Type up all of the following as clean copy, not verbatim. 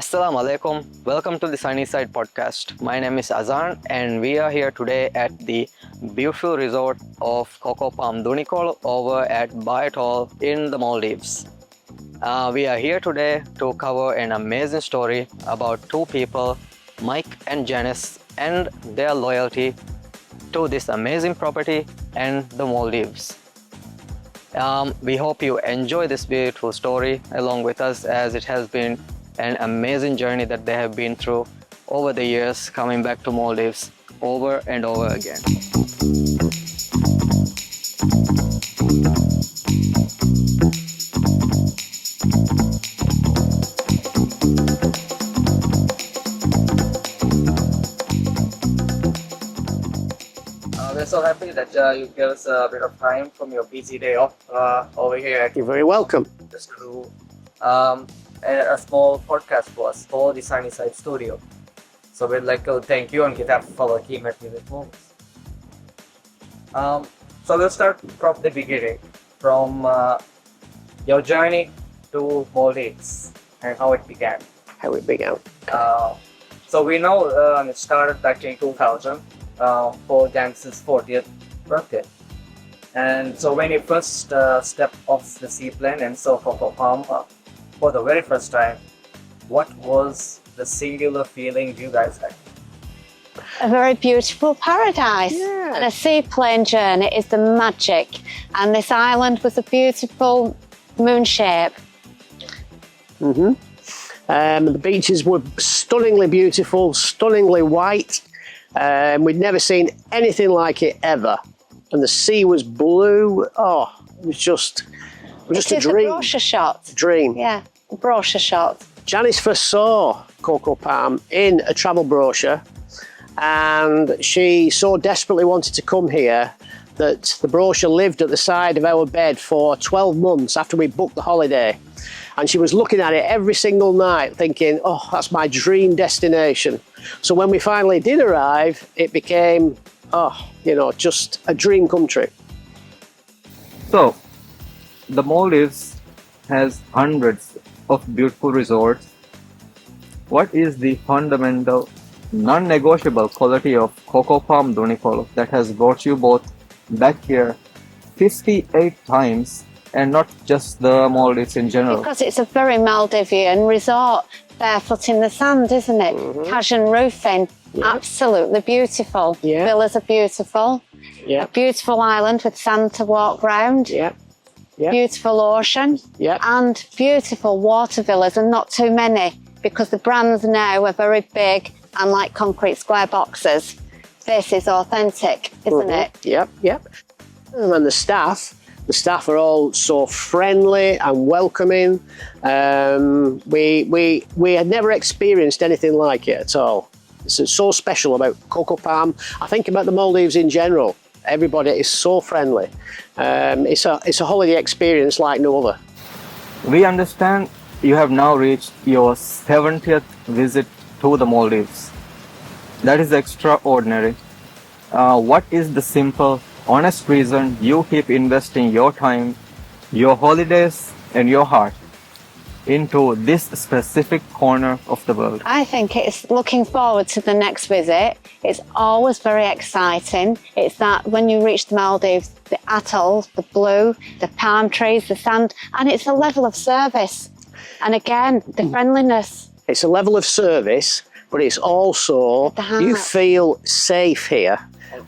Assalamu alaikum. Welcome to the SunnySide podcast. My name is Azan and we are here today at the beautiful resort of Coco Palm Dunikol over at Atoll in the Maldives. We are here today to cover an amazing story about two people, Mike and Janice, and their loyalty to this amazing property and the Maldives. We hope you enjoy this beautiful story along with us, as it has been an amazing journey that they have been through over the years, coming back to Maldives over and over again. We're so happy that you gave us a bit of time from your busy day off over here. You're very welcome. Just to do a small podcast for us for the SunnySide studio. So we'd like to thank you on behalf of our team at Music Movies. So we'll start from the beginning, from your journey to Maldives and how it began. How it began. So we know it started back in 2000 for Janice's 40th birthday. And so when you first stepped off the seaplane and saw Coco Palm for the very first time, what was the singular feeling you guys had? A very beautiful paradise. Yeah. And a seaplane journey is the magic. And this island was a beautiful moon shape. The beaches were stunningly beautiful, stunningly white. We'd never seen anything like it ever. And the sea was blue. Oh, it was just a dream. A brochure shot. Dream. Yeah, a brochure shot. Janice first saw Coco Palm in a travel brochure, and she so desperately wanted to come here that the brochure lived at the side of our bed for 12 months after we booked the holiday. And she was looking at it every single night thinking, oh, that's my dream destination. So when we finally did arrive, it became, just a dream come true. So, the Maldives has hundreds of beautiful resorts. What is the fundamental, non-negotiable quality of Coco Palm Dunikol that has brought you both back here 58 times, and not just the Maldives in general? Because it's a very Maldivian resort, barefoot in the sand, isn't it? Cajun roofing, absolutely beautiful. Yeah. Villas are beautiful. Yeah. A beautiful island with sand to walk round. Yeah. Yeah. Beautiful ocean. Yeah. And beautiful water villas, and not too many, because the brands now are very big and like concrete square boxes. This is authentic, isn't it? Yep. And the staff are all so friendly and welcoming. We had never experienced anything like it at all. It's so special about Coco Palm. I think about the Maldives in general. Everybody is so friendly. It's a holiday experience like no other. We understand you have now reached your 70th visit to the Maldives. That is extraordinary. What is the simple, honest reason you keep investing your time, your holidays, and your heart into this specific corner of the world? I think it's looking forward to the next visit. It's always very exciting. It's that when you reach the Maldives, the atolls, the blue, the palm trees, the sand, and it's a level of service. And again, the friendliness. It's a level of service, but it's also, you feel safe here.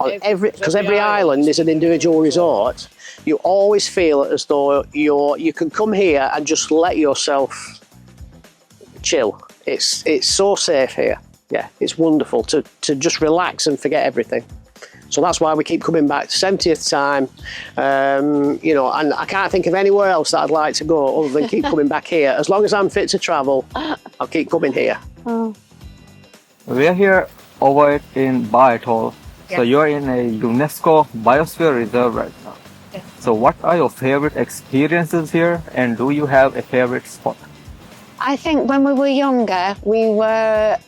Because every island is an individual resort. You always feel as though you can come here and just let yourself chill. It's so safe here. Yeah, it's wonderful to just relax and forget everything. So that's why we keep coming back. 70th time, and I can't think of anywhere else that I'd like to go other than keep coming back here. As long as I'm fit to travel, I'll keep coming here. Oh. We're here over in Atoll. So you're in a UNESCO Biosphere Reserve right now. Yes. So what are your favorite experiences here, and do you have a favorite spot? I think when we were younger, we were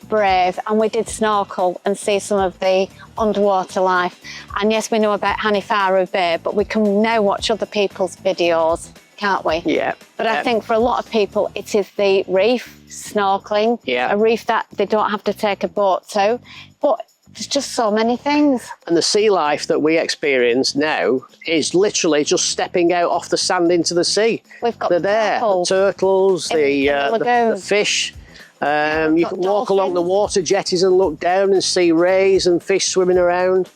brave and we did snorkel and see some of the underwater life. And yes, we know about Hanifaru Bay, but we can now watch other people's videos, can't we? Yeah. But I think for a lot of people, it is the reef, snorkeling, a reef that they don't have to take a boat to. But there's just so many things. And the sea life that we experience now is literally just stepping out off the sand into the sea. We've got They're there, the turtles, the fish. You can walk along the water jetties and look down and see rays and fish swimming around.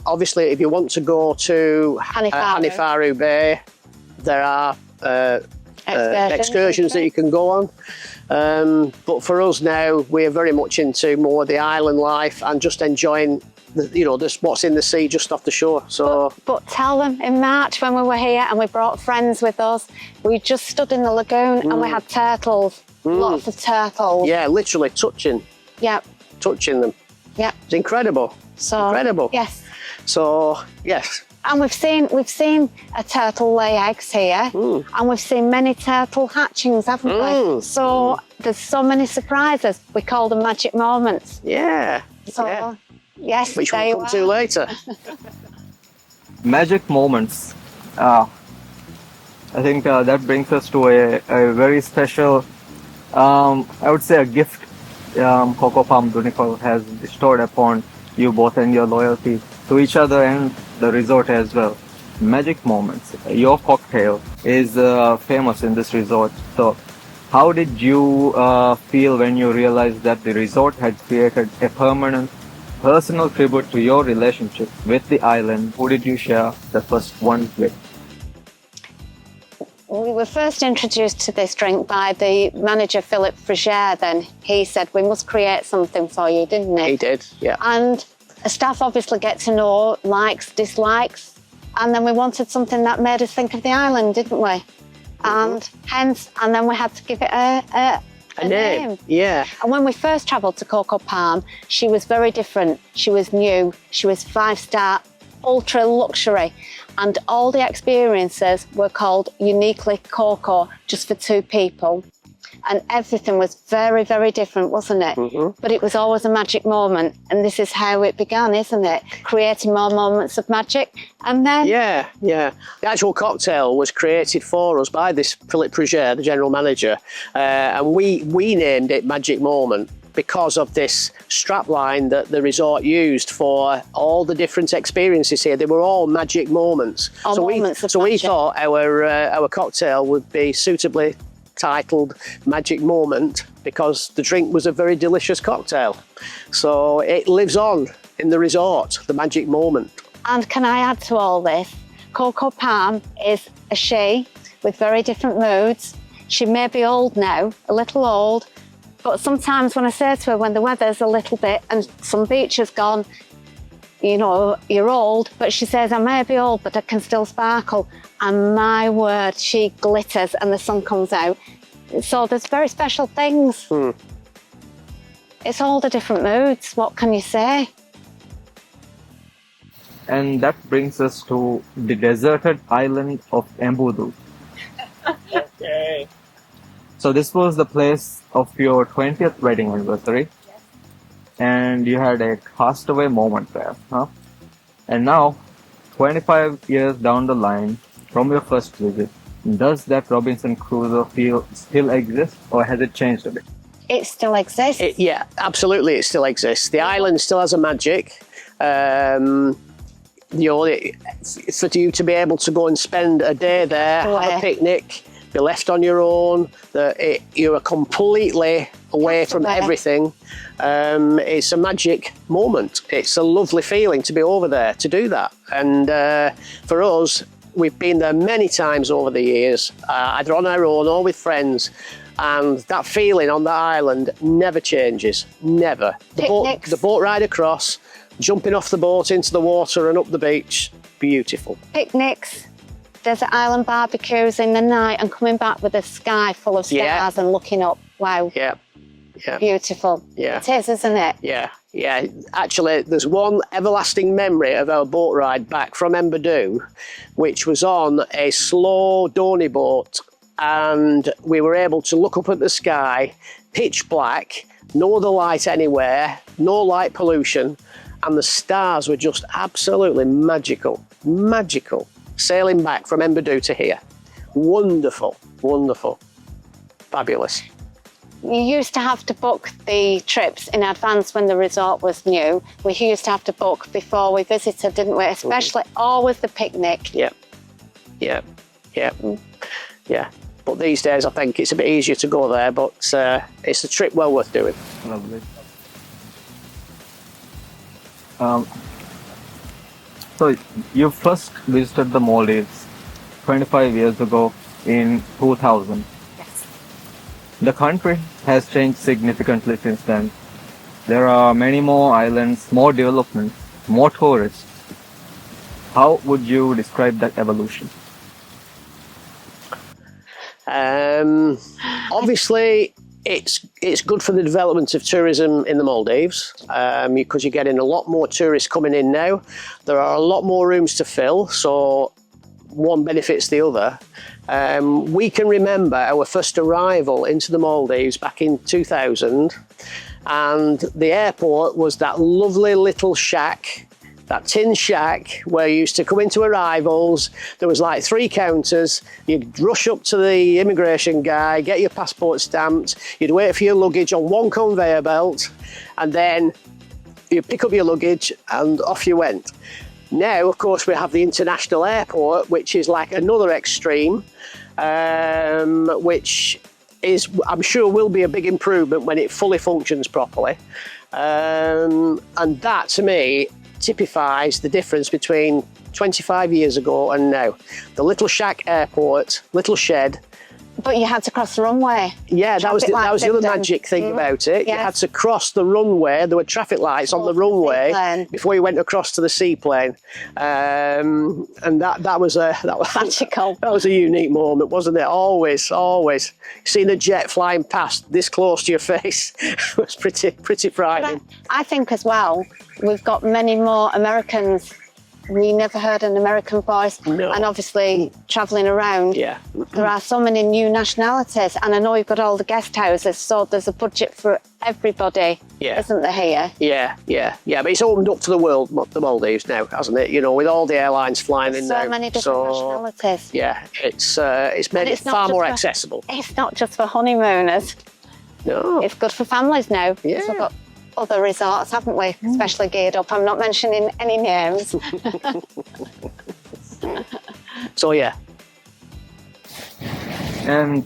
Obviously, if you want to go to Hanifaru Bay, there are excursions that you can go on. But for us now, we're very much into more the island life and just enjoying, what's in the sea just off the shore. So, but tell them, in March when we were here and we brought friends with us, we just stood in the lagoon and we had turtles, lots of turtles. Yeah, literally touching. Yeah. Touching them. Yeah. It's incredible. Incredible. Yes. So, yes. And we've seen a turtle lay eggs here, and we've seen many turtle hatchings, haven't we? So there's so many surprises. We call them magic moments. Yeah. So yes, which we'll come to later. Magic moments. I think that brings us to a very special, I would say, a gift Coco Palm Donegal has bestowed upon you both and your loyalty to each other and the resort as well. Magic moments. Your cocktail is famous in this resort. So how did you feel when you realized that the resort had created a permanent personal tribute to your relationship with the island? Who did you share the first one with? We were first introduced to this drink by the manager, Philip Frigere. Then he said, we must create something for you, didn't he? He did, yeah. And the staff obviously get to know likes, dislikes, and then we wanted something that made us think of the island, didn't we? And then we had to give it a name. Yeah. And when we first travelled to Coco Palm, she was very different. She was new. She was 5-star, ultra luxury. And all the experiences were called uniquely Coco, just for 2 people. And everything was very, very different, wasn't it? But it was always a magic moment. And this is how it began, isn't it? Creating more moments of magic. And then... Yeah. The actual cocktail was created for us by this Philip Frigere, the general manager. And we named it Magic Moment because of this strapline that the resort used for all the different experiences here. They were all magic moments. So we thought our cocktail would be suitably titled Magic Moment because the drink was a very delicious cocktail. So it lives on in the resort, the Magic Moment. And can I add to all this? Coco Palm is a she with very different moods. She may be old now, a little old, but sometimes when I say to her, when the weather's a little bit and some beach has gone, you're old, but she says, I may be old, but I can still sparkle. And my word, she glitters and the sun comes out. So there's very special things. It's all the different moods. What can you say? And that brings us to the deserted island of Embudu. Okay. So this was the place of your 20th wedding anniversary. And you had a castaway moment there, huh? And now, 25 years down the line from your first visit, does that Robinson Crusoe feel still exist, or has it changed a bit? It still exists. Yeah, absolutely, it still exists. The island still has a magic. For you to be able to go and spend a day there, have a picnic, be left on your own, you're completely away from everything. It's a magic moment. It's a lovely feeling to be over there, to do that. And for us, we've been there many times over the years, either on our own or with friends. And that feeling on the island never changes, never. The boat ride across, jumping off the boat into the water and up the beach, beautiful. Picnics, desert island barbecues in the night and coming back with the sky full of stars and looking up. Wow. Yeah. Beautiful. Yeah. It is, isn't it? Yeah. Actually, there's one everlasting memory of our boat ride back from Embudu, which was on a slow dory boat, and we were able to look up at the sky, pitch black, no other light anywhere, no light pollution, and the stars were just absolutely magical, sailing back from Embudu to here. Wonderful, wonderful, fabulous. You used to have to book the trips in advance when the resort was new. We used to have to book before we visited, didn't we? Especially always the picnic. Yeah, yeah, yeah, yeah. But these days, I think it's a bit easier to go there, but it's a trip well worth doing. Lovely. So you first visited the Maldives 25 years ago in 2000. Yes. The country has changed significantly since then. There are many more islands, more developments, more tourists. How would you describe that evolution? Obviously, it's good for the development of tourism in the Maldives because you're getting a lot more tourists coming in now. There are a lot more rooms to fill, so one benefits the other. We can remember our first arrival into the Maldives back in 2000, and the airport was that lovely little shack, that tin shack where you used to come into arrivals. There was like 3 counters. You'd rush up to the immigration guy, get your passport stamped. You'd wait for your luggage on one conveyor belt, and then you pick up your luggage and off you went. Now, of course, we have the international airport, which is like another extreme, which is, I'm sure, will be a big improvement when it fully functions properly. And that, to me, typifies the difference between 25 years ago and now. The little shack airport, little shed. But you had to cross the runway. Yeah, that was the other magic thing about it. Yes. You had to cross the runway. There were traffic lights on the runway before you went across to the seaplane, and that was Magical. That was a unique moment, wasn't it? Always seeing a jet flying past this close to your face was pretty frightening. I think as well, we've got many more Americans. We never heard an American voice. No. And obviously, travelling around, there are so many new nationalities. And I know you've got all the guest houses, so there's a budget for everybody, isn't there, here? Yeah. But it's opened up to the world, the Maldives now, hasn't it? You know, with all the airlines flying in now. So many different nationalities. Yeah, it's made it far more accessible. It's not just for honeymooners. No. It's good for families now. Yeah. So we've got other resorts, haven't we? Especially geared up. I'm not mentioning any names. So, yeah. And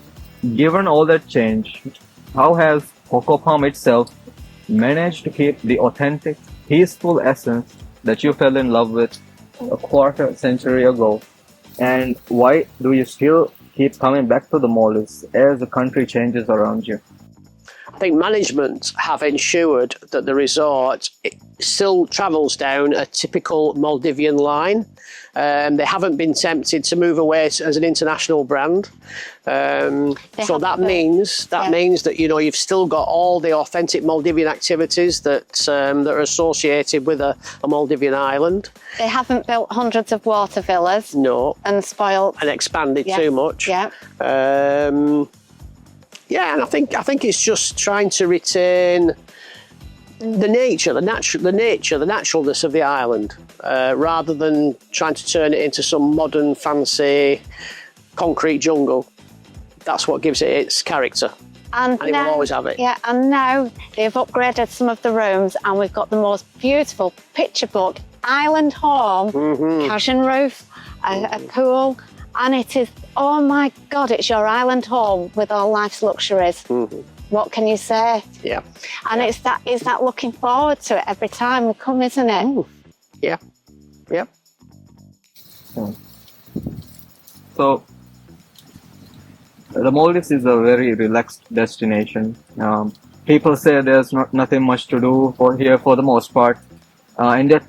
given all that change, how has Coco Palm itself managed to keep the authentic, peaceful essence that you fell in love with a quarter century ago? And why do you still keep coming back to the Maldives as the country changes around you? I think management have ensured that the resort still travels down a typical Maldivian line. They haven't been tempted to move away as an international brand. So that means that you've still got all the authentic Maldivian activities that are associated with a Maldivian island. They haven't built hundreds of water villas. No. And spoiled. And expanded too much. Yeah. Yeah, and I think it's just trying to retain the nature, the naturalness of the island, rather than trying to turn it into some modern, fancy, concrete jungle. That's what gives it its character, and it will always have it. Yeah, and now they've upgraded some of the rooms, and we've got the most beautiful picture book island home, cushion roof, a pool. And it is, oh my God, it's your island home with all life's luxuries. What can you say? Yeah. And it's that looking forward to it every time we come, isn't it? Ooh. Yeah. Yeah. So, the Maldives is a very relaxed destination. People say there's nothing much to do here for the most part. And yet,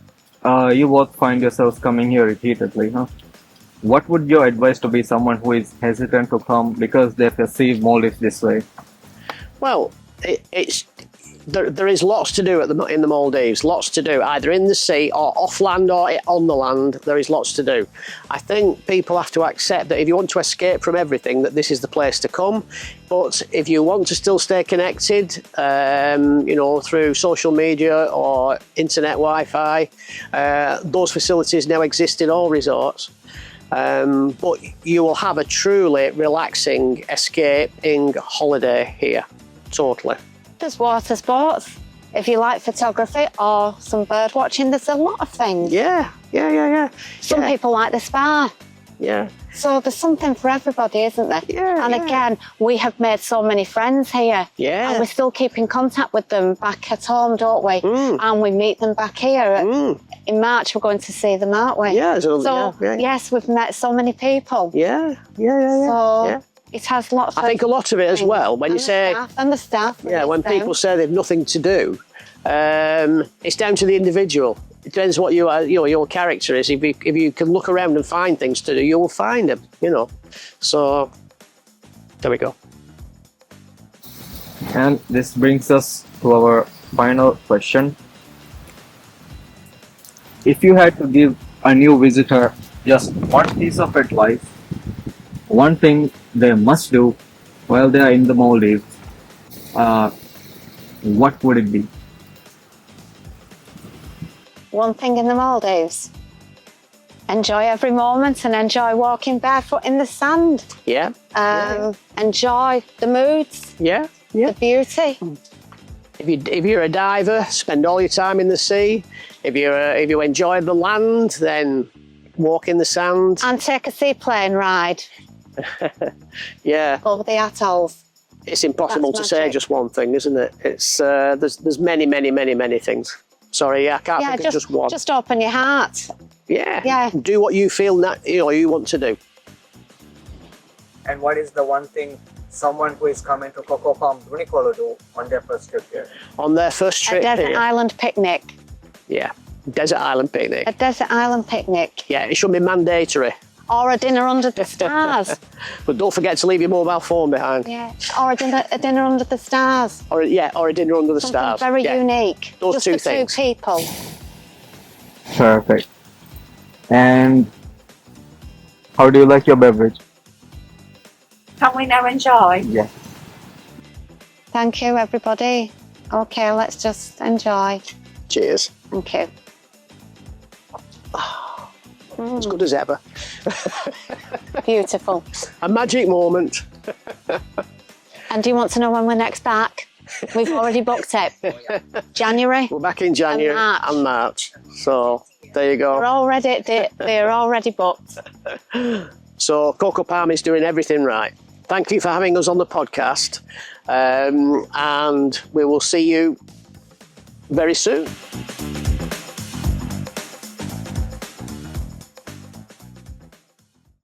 you both find yourselves coming here repeatedly, huh? What would your advice to be someone who is hesitant to come because they perceive Maldives this way? Well, there is lots to do in the Maldives. Lots to do, either in the sea or off land or on the land. There is lots to do. I think people have to accept that if you want to escape from everything, that this is the place to come. But if you want to still stay connected, through social media or internet Wi-Fi, those facilities now exist in all resorts. But you will have a truly relaxing, escaping holiday here. Totally. There's water sports. If you like photography or some bird watching, there's a lot of things. Yeah. Some people like the spa. Yeah. So there's something for everybody, isn't there? Yeah, and yeah. again, we have made so many friends here. Yeah. And we still keep in contact with them back at home, don't we? And we meet them back here. In March, we're going to see them, aren't we? Yeah. So, yes, we've met so many people. Yeah. So it has lots of... I think a lot of it as well, when you say... And the staff. Yeah, when people say they've nothing to do, it's down to the individual. It depends what your character is. If you can look around and find things to do, you will find them, So, there we go. And this brings us to our final question. If you had to give a new visitor just one piece of advice, one thing they must do while they are in the Maldives, what would it be? One thing in the Maldives. Enjoy every moment and enjoy walking barefoot in the sand. Yeah. Enjoy the moods, Yeah. the beauty. If you're a diver, spend all your time in the sea. If you enjoy the land, then walk in the sand. And take a seaplane ride Yeah. over the atolls. It's impossible That's to say magic. just one thing, isn't it? It's there's many things. Sorry, I can't think of just one. Just open your heart. Yeah. Do what you feel you want to do. And what is the one thing someone who is coming to Coco Palm Dunicolo do on their first trip here? On their first A trip desert here. island picnic. Yeah. Desert island picnic. A desert island picnic. Yeah, it should be mandatory. Or a dinner under the stars. But don't forget to leave your mobile phone behind. Yeah. Or a dinner under the stars. Or a dinner under the Something stars. very Yeah. unique. Those Just two for things. two people. Perfect. And how do you like your beverage? Can we now enjoy? Yeah. Thank you, everybody. Okay, let's just enjoy. Cheers. Thank you. As good as ever. Beautiful. A magic moment. And do you want to know when we're next back? We've already booked it. January. We're back in January and March. So there you go. They're already booked. So Coco Palm is doing everything right. Thank you for having us on the podcast. And we will see you very soon.